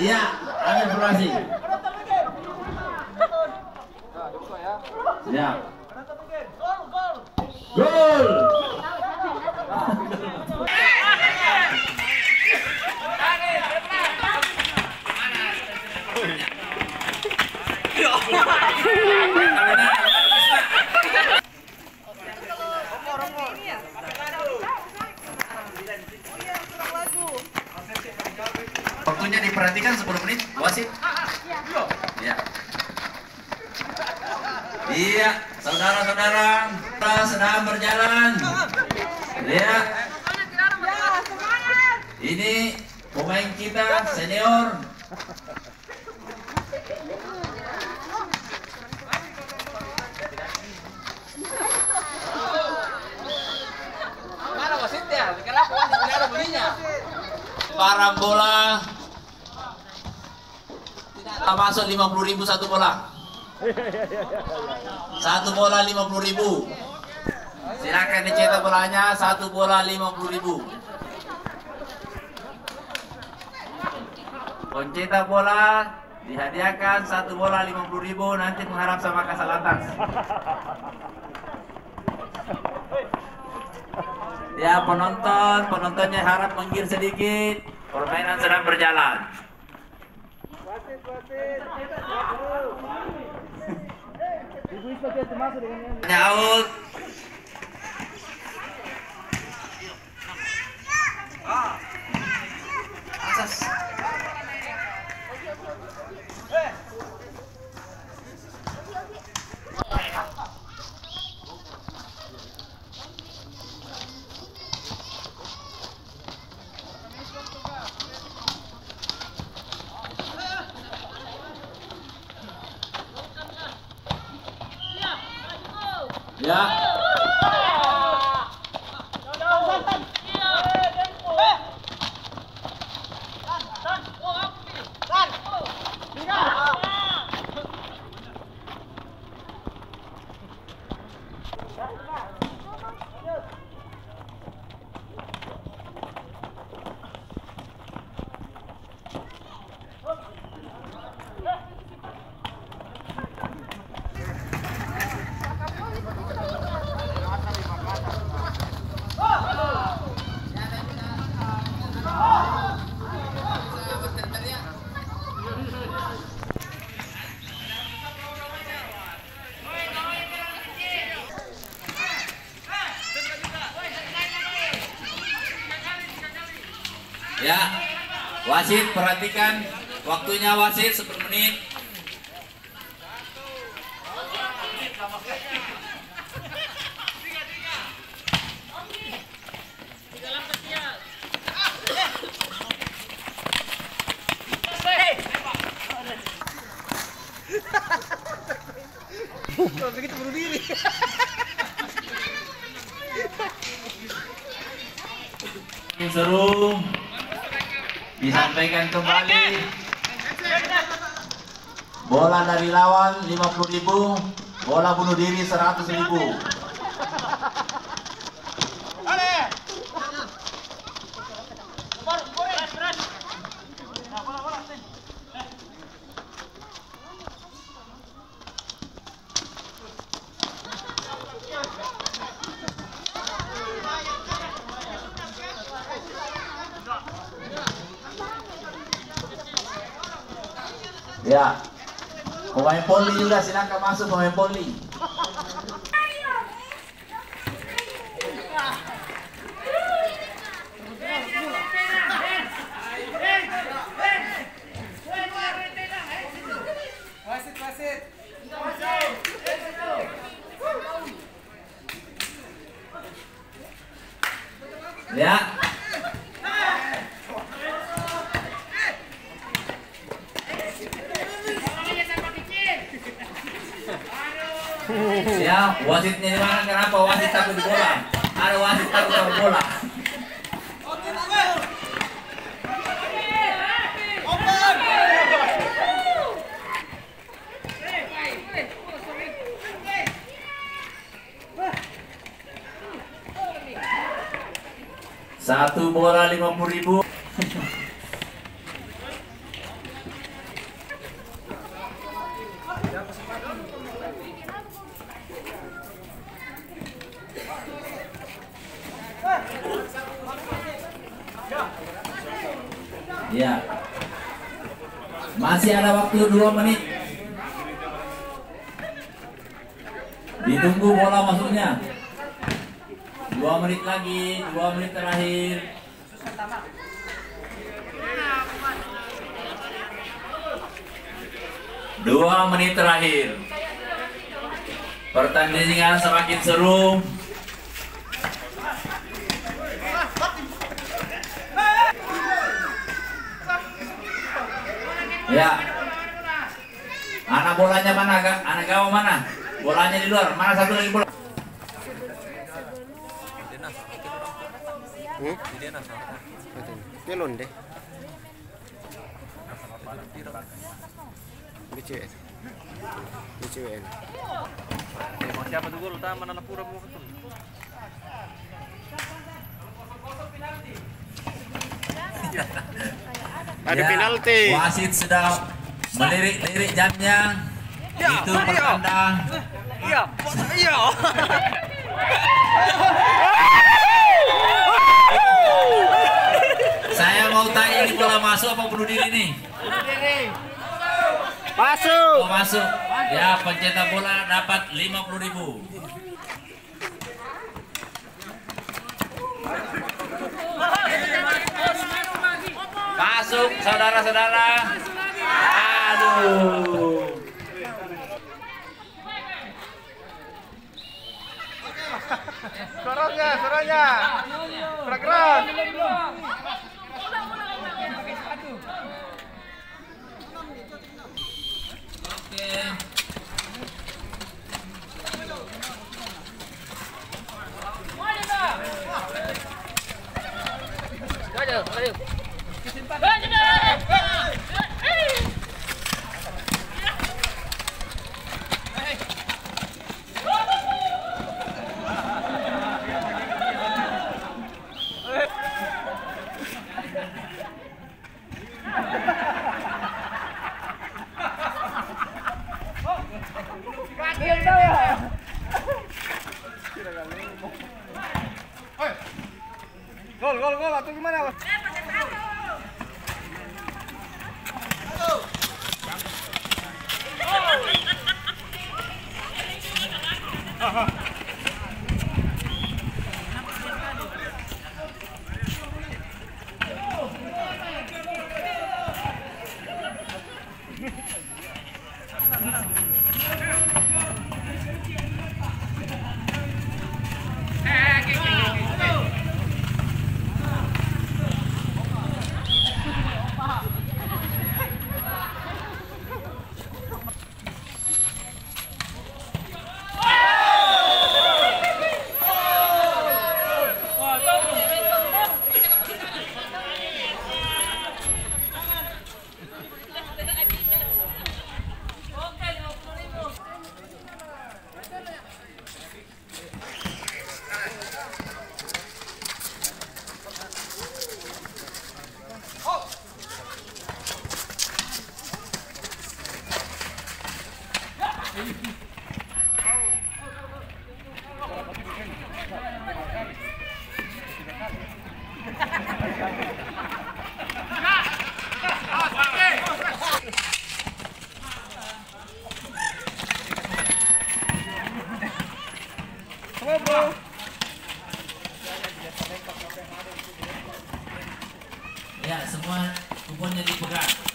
Iya, ambil formasi. Siap. Gol. Waktunya diperhatikan 10 menit, wasit. Iya. Iya, saudara-saudara, kita sedang berjalan. Iya. Ini pemain kita senior. Mana wasitnya? Kenapa wasit tidak ada bunyinya? Barang bola tidak masuk 50.000 satu bola. Satu bola 50.000. Silakan dicetak bolanya, satu bola 50.000. Pencetak bola dihadiahkan satu bola 50.000, nanti mengharap sama kasat lantas. Ya penontonnya harap minggir sedikit. Permainan sedang berjalan. Out. Asas. Ya. Ya, wasit perhatikan waktunya, wasit 10 menit. Kalau begitu bunuh diri. Seru disampaikan kembali. Bola dari lawan 50.000, bola bunuh diri 100.000. Ya, pemain poli juga silakan masuk, pemain poli. Ya. Ya, wasitnya di mana? Kenapa wasit takut di bola? Ada wasit takut sama bola. Satu bola 50.000. Ya. Masih ada waktu 2 menit. Ditunggu bola masuknya. 2 menit lagi, 2 menit terakhir. Dua menit terakhir. Pertandingan semakin seru. Ya. Anak bolanya mana? Anak gawang mana? Bolanya di luar. Mana satu lagi bola? Pelon deh. BCN. BCN. Siapa tuh gol utama mana pura mau ketemu. Ada penalti. Wasit sedang melirik-lirik jamnya. Itu pertanda. Iya. Iya. Saya mau tanya, ini bola masuk apa bunuh diri nih? Masuk. Oh, masuk. Ya, pencetak bola dapat 50.000. Masuk, saudara-saudara. Aduh. Suaranya. Keras. Oke. Gol atau gimana? Ya, semua kuponnya dipegang.